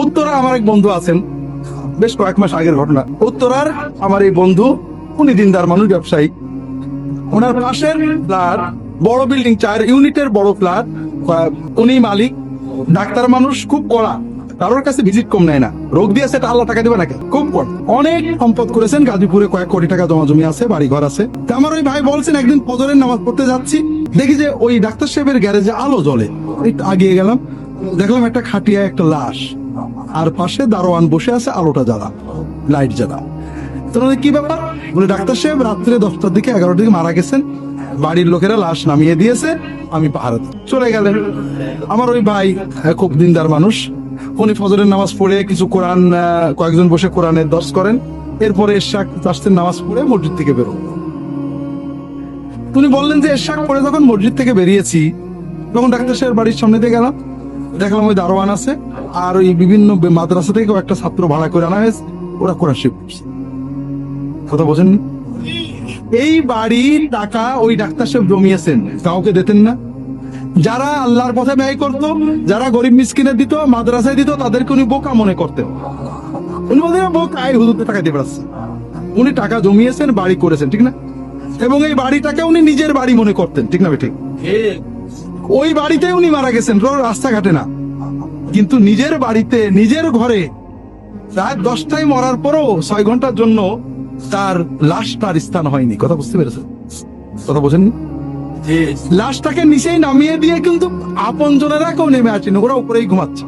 উত্তরা আমার এক বন্ধু আছেন, বেশ কয়েক মাস আগের ঘটনা। উত্তরার আমার এই বন্ধু, উনি দিনদার মানুষ, ব্যবসায়ী। ওনার পাশের ফ্ল্যাট, বড় বিল্ডিং, 4 ইউনিটের বড় ফ্ল্যাট, উনি মালিক, ডাক্তার মানুষ, খুব কড়া, কারোর কাছে ভিজিট কম নেয় না। রোগ দিয়েছে, এটা আল্লাহ টাকা দিবে নাকি, খুব কড়া। অনেক সম্পদ করেছেন, গাজীপুরে কয়েক কোটি টাকা জমা জমি আছে, বাড়ি ঘর আছে। তা আমার ওই ভাই বলছেন, একদিন ফজরের নামাজ পড়তে যাচ্ছি, দেখি যে ওই ডাক্তার সাহেবের গ্যারেজে আলো জ্বলে। একটু আগিয়ে গেলাম, দেখলাম একটা খাটিয়া, একটা লাশ, আর পাশে দারোয়ান বসে আছে, আলোটা জ্বালা, লাইট জ্বালা। তো কি ব্যাপার? বলে ডাক্তার সাহেব রাত্রে 10টার দিকে 11টার দিকে মারা গেছেন, বাড়ির লোকেরা লাশ নামিয়ে দিয়েছে, আমি পাহারা চলে গেলেন। আমার ওই ভাই খুব দিনদার মানুষ, উনি ফজরের নামাজ পড়ে কিছু কোরআন, কয়েকজন বসে কোরআনের দর্শ করেন, এরপরে এরশাক তাসতের নামাজ পড়ে মসজিদ থেকে বেরো। উনি বললেন যে এরশাক পড়ে যখন মসজিদ থেকে বেরিয়েছি, তখন ডাক্তার সাহেব বাড়ির সামনে দিয়ে গেলাম, দেখলাম ওই দারোয়ান আছে, আর ওই বিভিন্ন মাদ্রাসা থেকে একটা ছাত্র ভাড়া করে আনা হয়েছে, ওরা কোরআন শিখ করছে। কথা বোঝেন? এই বাড়ির টাকা ওই ডাক্তার সাহেব জমিয়েছেন, কাউকে দিতেন না। যারা আল্লাহর পথে ব্যয় করতো, যারা গরিব মিসকিনের দিত, মাদ্রাসায় দিত, তাদেরকে উনি বোকা মনে করতেন। উনি বলতেন বোকা, এই হুজুরদের টাকা দিয়ে বেড়াচ্ছে। উনি টাকা জমিয়েছেন, বাড়ি করেছেন, ঠিক না? এবং এই বাড়িটাকে উনি নিজের বাড়ি মনে করতেন, ঠিক না ঠিক? ওই বাড়িতে উনি মারা গেছেন, রাস্তাঘাটে না, কিন্তু নিজের বাড়িতে, নিজের ঘরে। রাত 10টায় মরার পরও 6 ঘন্টার জন্য তার লাশটার স্থান হয়নি। কথা বুঝতে পেরেছেন? কথা বোঝেননি? লাশটাকে নিচেই নামিয়ে দিয়ে কিন্তু আপন জনেরা কেউ নেমে আসেনি, ওরা উপরেই ঘুমাচ্ছে।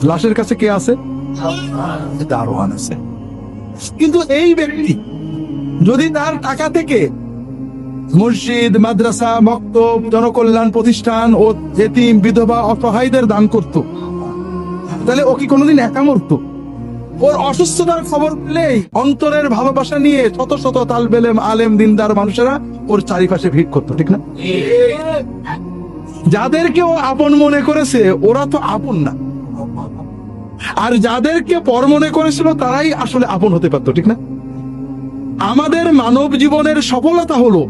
লাশের কাছে কে আছে? দারোয়ান আছে। কিন্তু এই ব্যক্তি যদি তার টাকা থেকে মসজিদ, মাদ্রাসা, মক্তব, জনকল্যাণ প্রতিষ্ঠান ও এতিম, বিধবা, অসহায়দের দান করত, তাহলে ও কি কোনোদিন একা মরতো? ওর অসুস্থতার খবর পেলেই অন্তরের ভালোবাসা নিয়ে শত শত তালবেলেম, আলেম, দিনদার মানুষেরা ওর চারিপাশে ভিড় করতো, ঠিক না? যাদেরকে ও আপন মনে করেছে, ওরা তো আপন না। আর যাদেরকে পর মনে করেছিল, তারাই আসলে আপন হতে পারতো, ঠিক না? আমাদের মানব জীবনের সফলতা হলো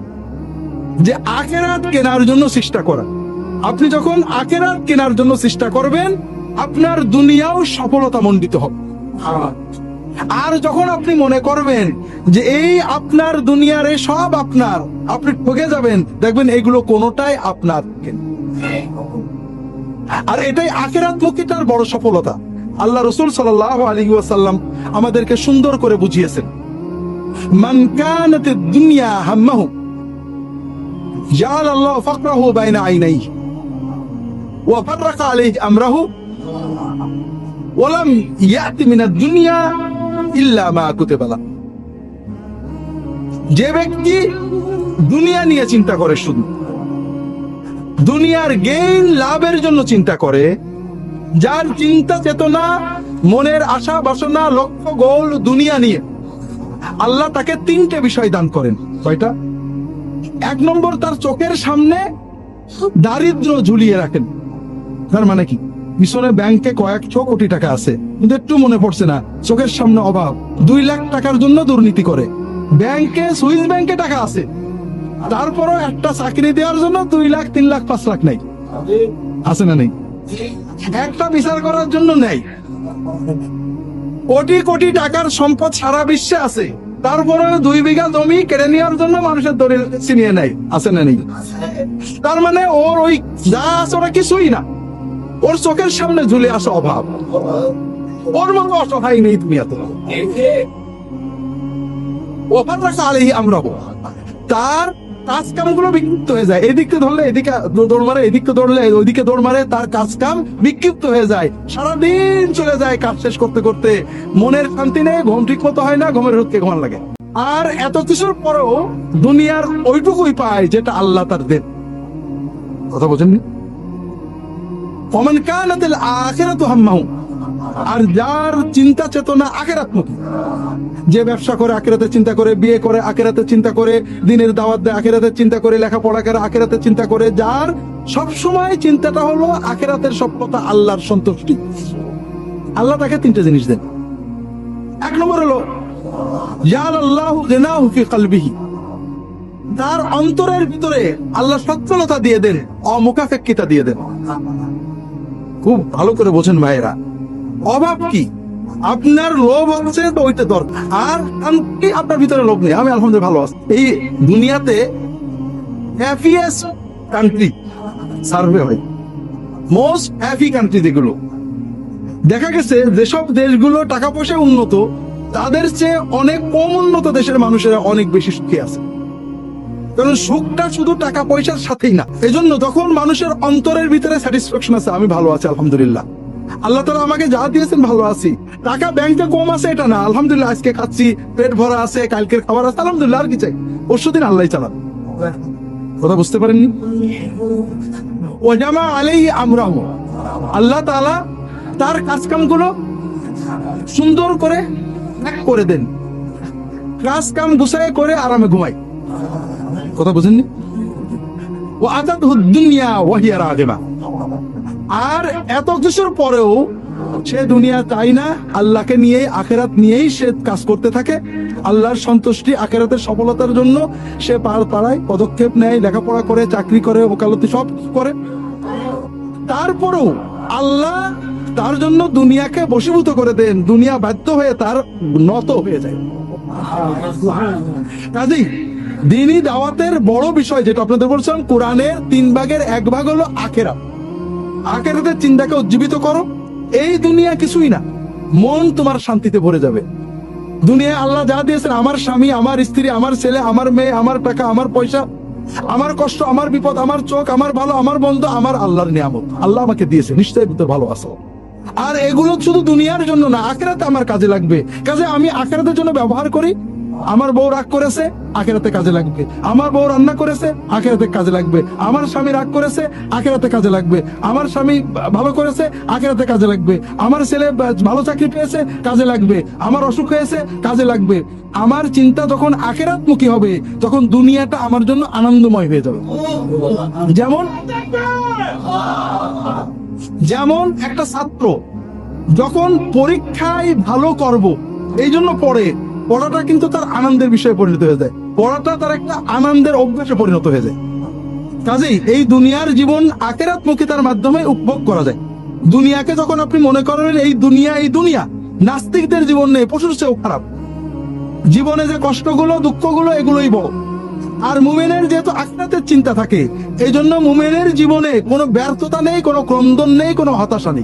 যে আখেরাত কেনার জন্য চেষ্টা করা। আপনি যখন আখেরাত কেনার জন্য চেষ্টা করবেন, আপনার দুনিয়াও সফলতা মণ্ডিত হবে। আর যখন আপনি মনে করবেন যে এই আপনার দুনিয়ার সব আপনার, আপনি ঠকে যাবেন, দেখবেন এগুলো কোনোটাই আপনার। আর এটাই আখিরাতমুখীটার বড় সফলতা। আল্লাহ রাসূল সাল্লাল্লাহু আলাইহি ওয়াসাল্লাম আমাদেরকে সুন্দর করে বুঝিয়েছেন, মান কানাতিদ দুনিয়া হাম্মাহু জাআলাল্লাহু ফাকরাহু বাইনা আইনাইহি ওয়া ফাররাকা আলাইহি আমরাহু ওয়া লাম ইয়াতি মিনাদ দুনিয়া ইল্লা মা কুতিবা লাহু। যে ব্যক্তি দুনিয়া নিয়ে চিন্তা করে, শুধু দুনিয়ার গেইন, লাভের জন্য চিন্তা করে, যার চিন্তা চেতনা, মনের আশা বাসনা, লক্ষ্য গোল দুনিয়া নিয়ে, আল্লাহ তাকে 3টে বিষয় দান করেন। কয়টা? 1 নম্বর, তার চোখের সামনে দারিদ্র ঝুলিয়ে রাখেন। তার মানে কি? পিছনে ব্যাংকে কয়েকশো কোটি টাকা আছে, কিন্তু একটু মনে পড়ছে না, চোখের সামনে অভাব। 2 লাখ টাকার জন্য দুর্নীতি করে, ব্যাংকে, সুইস ব্যাংকে টাকা আছে, তারপরও একটা চাকরি দেওয়ার জন্য 2 লাখ, 3 লাখ, 5 লাখ নাই। আছে না নেই? একটা বিচার করার জন্য নেই। কোটি কোটি টাকার সম্পদ সারা বিশ্বে আছে, তারপরে 2 বিঘা জমি কেড়ে নেওয়ার জন্য মানুষের দলিল ছিনিয়ে নেয়। আছে না নেই? তার মানে ওর ওই যা আছে ওরা কিছুই না, ওর চোখের সামনে ঝুলে আসা অভাব। ওর মতো অসহায় নেই দুনিয়াতে। ওফার রাখা আলাইহি আমরাহু, তার কাজ কামগুলো বিক্ষিপ্ত হয়ে যায়। এদিকে ধরলে এদিকে দৌড় মারে, এদিকে ধরলে ওইদিকে দৌড় মারে, তার কাজ কাম বিক্ষিপ্ত হয়ে যায়। সারাদিন চলে যায় কাজ শেষ করতে করতে, মনের শান্তি নেই, ঘুম ঠিক মতো হয় না, ঘুমের রোধকে ঘুমান লাগে। আর এত কিছুর পরেও দুনিয়ার ওইটুকুই পায় যেটা আল্লাহ তার দেন। কথা বোঝেননি? ওমান কানাতিল আখিরাতু হাম্মাহু, আর যার চিন্তা চেতনা আখিরাতমুখী, যে ব্যবসা করে আখিরাতের চিন্তা করে, বিয়ে করে আখিরাতের চিন্তা করে, দিনের দাওয়াত দেয় আখিরাতের চিন্তা করে, লেখাপড়া করে আখিরাতের চিন্তা করে, যার সব সময় চিন্তাটা হলো আখিরাতের সফলতা, আল্লাহর সন্তুষ্টি, আল্লাহ তাকে 3টে জিনিস দেন। 1 নম্বর হলো জাআলাল্লাহু গিনাহু ফি কলবিহি, তার অন্তরের ভিতরে আল্লাহ সচ্ছলতা দিয়ে দেন, অমুখাপেক্ষিতা দিয়ে দেন। খুব ভালো করে বোঝেন ভাইয়েরা, অভাব কি? আপনার লোভ হচ্ছে তো ওইটা দরকার, আর শান্তি আপনার ভিতরে লোভ নেই। আমি আলহামদুলিল্লাহ ভালো আছি। এই দুনিয়াতে হ্যাপিয়েস্ট কান্ট্রি সার্ভে হয়, মোস্ট হ্যাপি কান্ট্রি যেগুলো, দেখা গেছে যেসব দেশগুলো টাকা পয়সা উন্নত, তাদের চেয়ে অনেক কম উন্নত দেশের মানুষেরা অনেক বেশি সুখী আছে। কারণ সুখটা শুধু টাকা পয়সার সাথেই না। এজন্য তখন মানুষের অন্তরের ভিতরে স্যাটিসফ্যাকশন আছে, আমি ভালো আছি আলহামদুলিল্লাহ, আল্লাহ তাআলা আমাকে যা দিয়েছেন ভালো আছি। টাকা ব্যাংকে কম আছে এটা না, আলহামদুলিল্লাহ আজকে খাচ্ছি, পেট ভরা আছে, কালকের খাবার আছে, আলহামদুলিল্লাহ। আর কি চাই? পরশুদিন আল্লাহ চালান। কথা বুঝতে পারেননি? ওয়াজামা আলাইহি আমরাহু, আল্লাহ তাআলা তার কাজকামগুলো সুন্দর করে এক করে দেন, কাজ কাম গুছায় করে আরামে ঘুমাই। কথা বুঝেননি? ও আতাতহু দুনিয়া ওয়া হিয়া রাগিবা, আর এত কিছুর পরেও সে দুনিয়া চাই না, আল্লাহকে নিয়ে আখেরাত নিয়েই সে কাজ করতে থাকে। আল্লাহর সন্তুষ্টি আখেরাতের সফলতার জন্য সে পাড়ায় পদক্ষেপ নেয়, লেখাপড়া করে, চাকরি করে, ওকালতি সব করে। তারপরেও আল্লাহ তার জন্য দুনিয়াকে বশীভূত করে দেন, দুনিয়া বাধ্য হয়ে তার নত হয়ে যায়। কাজেই দ্বীনি দাওয়াতের বড় বিষয় যেটা আপনাদের বলছিলাম, কোরআনের 3 ভাগের 1 ভাগ হলো আখেরাত। আখেরাতের চিন্তাকে উজ্জীবিত করো। এই দুনিয়া কিছুই না, মন তোমার শান্তিতে ভরে যাবে। দুনিয়ায় আল্লাহ যা দিয়েছেন, আমার স্বামী, আমার স্ত্রী, আমার ছেলে, আমার মেয়ে, আমার টাকা, আমার পয়সা, আমার কষ্ট, আমার বিপদ, আমার চোখ, আমার ভালো, আমার বন্ধ, আমার আল্লাহর নিয়ামত। আল্লাহ আমাকে দিয়েছে, নিশ্চয়ই ভিতরে ভালো আছো। আর এগুলো শুধু দুনিয়ার জন্য না, আখেরাতে আমার কাজে লাগবে। কাজে আমি আখেরাতের জন্য ব্যবহার করি। আমার বউ রাগ করেছে, আখেরাতে কাজে লাগবে। আমার বউ রান্না করেছে, আখেরাতে কাজে লাগবে। আমার স্বামী রাগ করেছে, আখেরাতে কাজে লাগবে। আমার স্বামী ভালো করেছে, আখেরাতে কাজে লাগবে। আমার ছেলে ভালো চাকরি পেয়েছে, কাজে লাগবে। আমার অসুখ হয়েছে, কাজে লাগবে। আমার চিন্তা যখন আখেরাতমুখী হবে, তখন দুনিয়াটা আমার জন্য আনন্দময় হয়ে যাবে। যেমন একটা ছাত্র যখন পরীক্ষায় ভালো করব এই জন্য পড়ে, পড়াটা কিন্তু তার আনন্দের বিষয়ে পরিণত হয়ে যায়, পড়াটা তার একটা আনন্দের অভ্যাসে পরিণত হয়ে যায়। কাজেই এই দুনিয়ার জীবন আখিরাতমুখিতার মাধ্যমে উপভোগ করা যায়। দুনিয়াকে যখন আপনি মনে করেন এই দুনিয়া, নাস্তিকদের জীবন নেই, পশুর চেয়েও খারাপ। জীবনে যে কষ্টগুলো, দুঃখগুলো, এগুলোই বড়। আর মুমিনের যেহেতু আখিরাতের চিন্তা থাকে, এই জন্য মুমিনের জীবনে কোনো ব্যর্থতা নেই, কোনো ক্রন্দন নেই, কোনো হতাশা নেই।